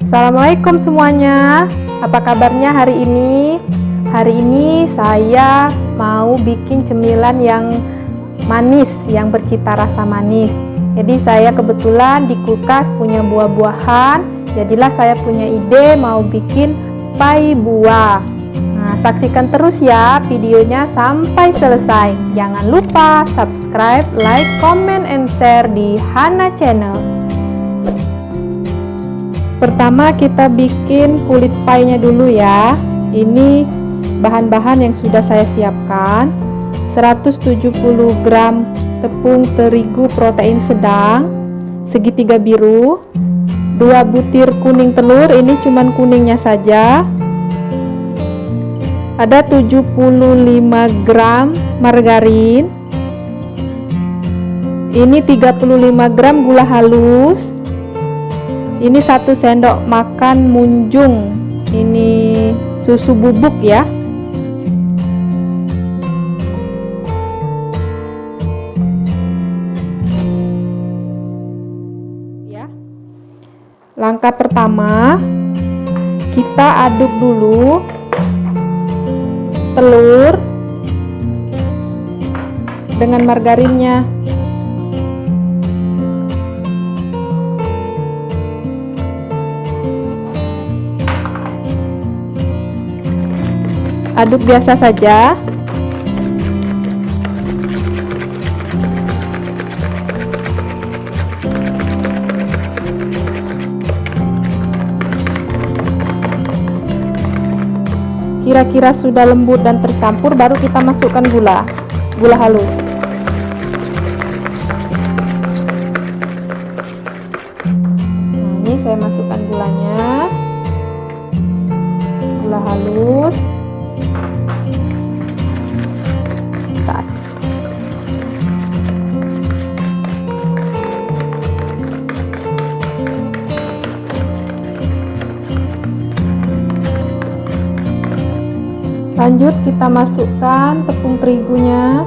Assalamualaikum semuanya. Apa kabarnya hari ini? Hari ini saya mau bikin cemilan yang manis, yang bercita rasa manis. Jadi saya kebetulan di kulkas punya buah-buahan. Jadilah saya punya ide mau bikin pai buah. Nah, saksikan terus ya videonya sampai selesai. Jangan lupa subscribe, like, comment, and share di Hana Channel. Pertama kita bikin kulit pie-nya dulu ya. Ini bahan-bahan yang sudah saya siapkan. 170 gram tepung terigu protein sedang segitiga biru, 2 butir kuning telur, ini cuman kuningnya saja. Ada 75 gram margarin. Ini 35 gram gula halus. Ini 1 sendok makan munjung, ini susu bubuk ya. Langkah pertama, kita aduk dulu telur dengan margarinnya. Aduk biasa saja. Kira-kira sudah lembut dan tercampur, baru kita masukkan gula halus. Nah, ini saya masukkan gulanya, gula halus. Lanjut kita masukkan tepung terigunya.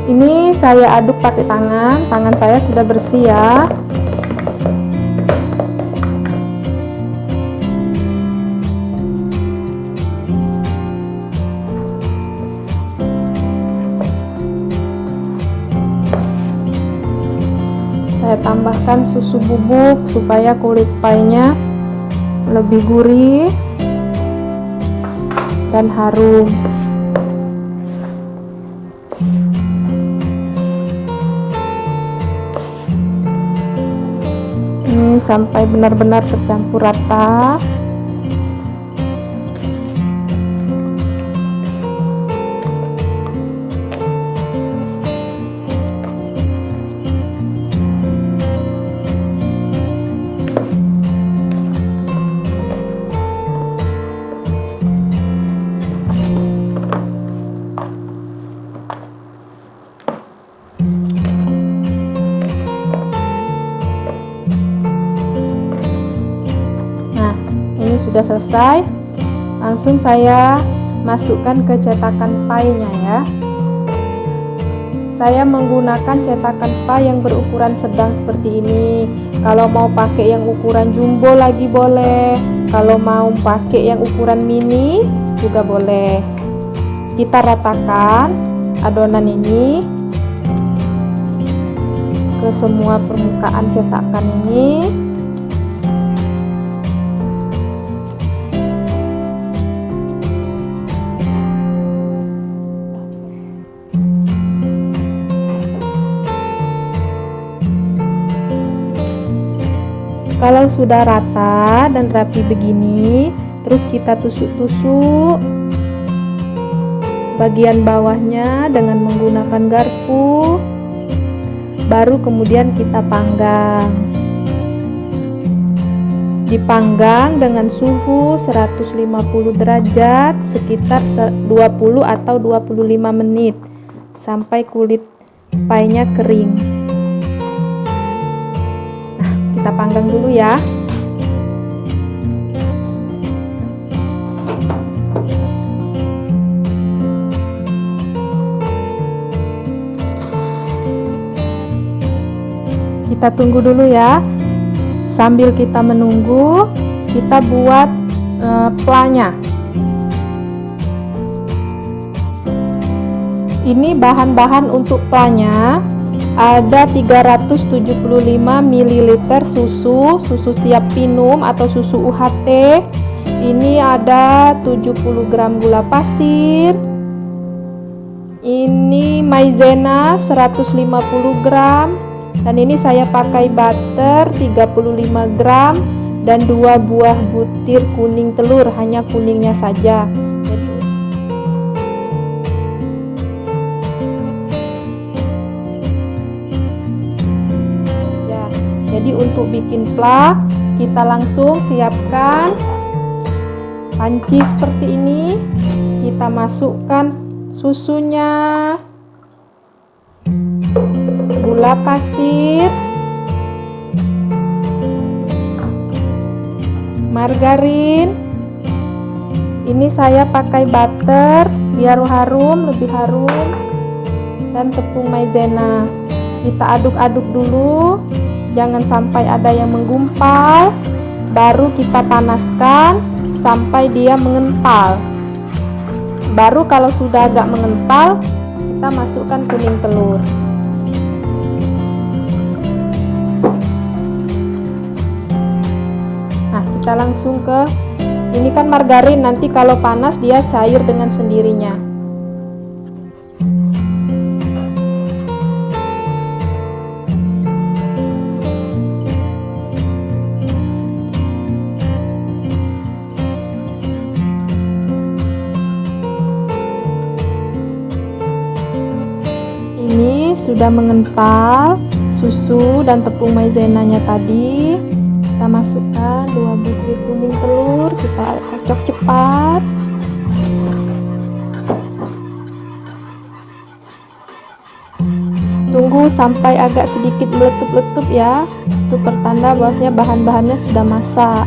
Ini saya aduk pakai tangan saya sudah bersih ya. Saya tambahkan susu bubuk supaya kulit pie-nya lebih gurih dan harum. Ini sampai benar-benar tercampur rata. Sudah selesai, langsung saya masukkan ke cetakan pie-nya ya. Saya menggunakan cetakan pie yang berukuran sedang seperti ini. Kalau mau pakai yang ukuran jumbo lagi boleh, kalau mau pakai yang ukuran mini juga boleh. Kita ratakan adonan ini ke semua permukaan cetakan ini. Kalau sudah rata dan rapi begini, terus kita tusuk-tusuk bagian bawahnya dengan menggunakan garpu. Baru kemudian kita panggang. Dipanggang dengan suhu 150 derajat sekitar 20 atau 25 menit sampai kulit pie-nya kering. kita panggang dulu ya. Kita tunggu dulu ya. Sambil kita menunggu, kita buat planya. Ini bahan-bahan untuk planya. Ada 375 ml susu siap minum atau susu UHT. Ini ada 70 gram gula pasir. Ini maizena 150 gram. Dan ini saya pakai butter 35 gram dan 2 buah butir kuning telur, hanya kuningnya saja. Jadi untuk bikin pla, kita langsung siapkan panci seperti ini. Kita masukkan susunya, gula pasir, margarin. Ini saya pakai butter biar harum, lebih harum, dan tepung maizena. Kita aduk-aduk dulu, jangan sampai ada yang menggumpal. Baru kita panaskan sampai dia mengental. Baru kalau sudah agak mengental, kita masukkan kuning telur. Nah, kita langsung ke, ini kan margarin, nanti kalau panas dia cair dengan sendirinya. Ini sudah mengental susu dan tepung maizenanya tadi. Kita masukkan 2 butir kuning telur, kita kocok cepat. Tunggu sampai agak sedikit meletup-letup ya. Itu pertanda bahwasanya bahan-bahannya sudah masak.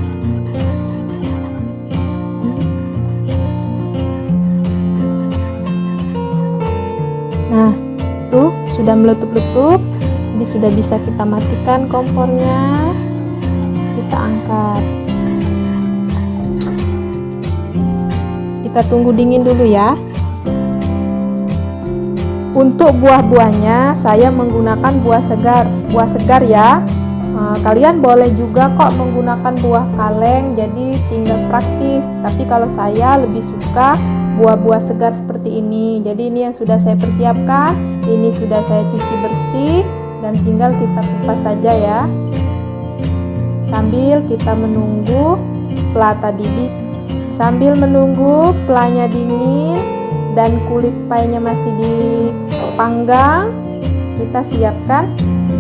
Nah, tuh sudah meletup-letup. Jadi sudah bisa kita matikan kompornya. Kita angkat. Kita tunggu dingin dulu ya. Untuk buah-buahnya saya menggunakan buah segar ya. Kalian boleh juga kok menggunakan buah kaleng, jadi tinggal praktis. Tapi kalau saya lebih suka buah-buah segar seperti ini. Jadi ini yang sudah saya persiapkan. Ini sudah saya cuci bersih dan tinggal kita kupas saja ya. Sambil kita menunggu pla tadi sambil menunggu planya dingin dan kulit painya masih dipanggang, kita siapkan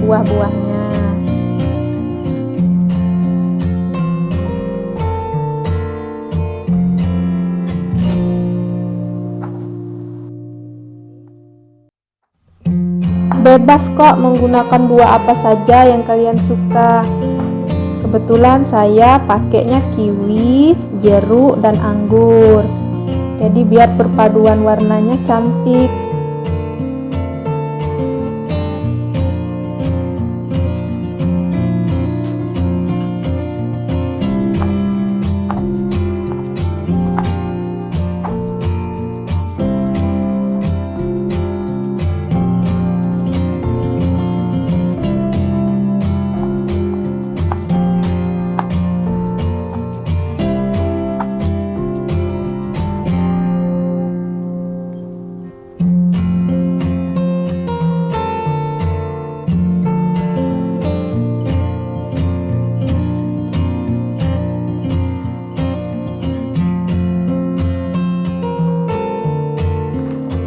buah-buahnya. Bebas kok menggunakan buah apa saja yang kalian suka. Kebetulan saya pakainya kiwi, jeruk, dan anggur. Jadi biar perpaduan warnanya cantik.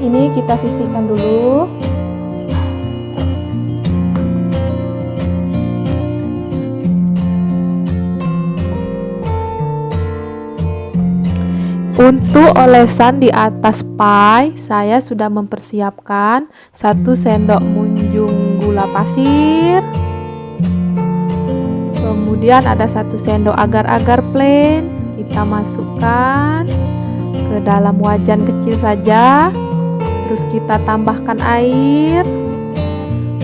Ini kita sisihkan dulu. Untuk olesan di atas pie, saya sudah mempersiapkan 1 sendok munjung gula pasir, Kemudian ada 1 sendok agar-agar plain, kita masukkan ke dalam wajan kecil saja. Terus kita tambahkan air,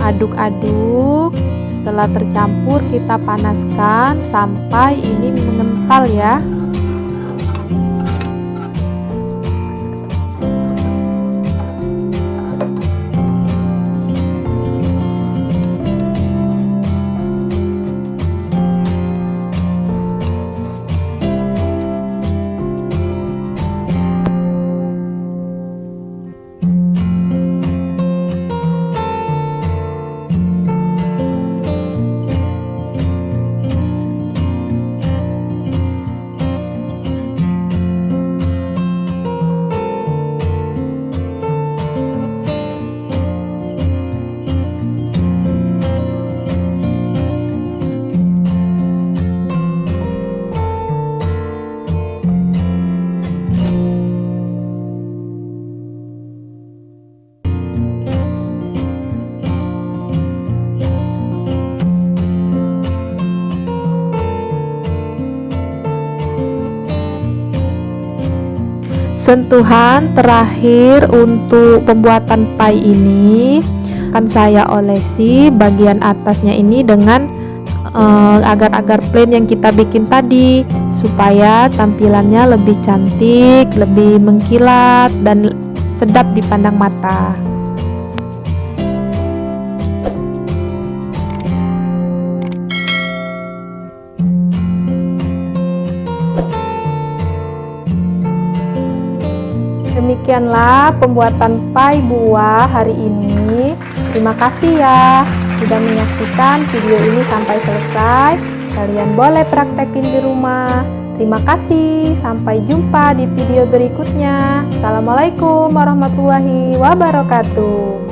aduk-aduk. Setelah tercampur kita panaskan sampai ini mengental ya. Sentuhan terakhir untuk pembuatan pie ini akan saya olesi bagian atasnya ini dengan agar-agar plain yang kita bikin tadi, supaya tampilannya lebih cantik, lebih mengkilat dan sedap dipandang mata. Demikianlah pembuatan pie buah hari ini. Terima kasih ya sudah menyaksikan video ini sampai selesai. Kalian boleh praktekin di rumah. Terima kasih, sampai jumpa di video berikutnya. Assalamualaikum warahmatullahi wabarakatuh.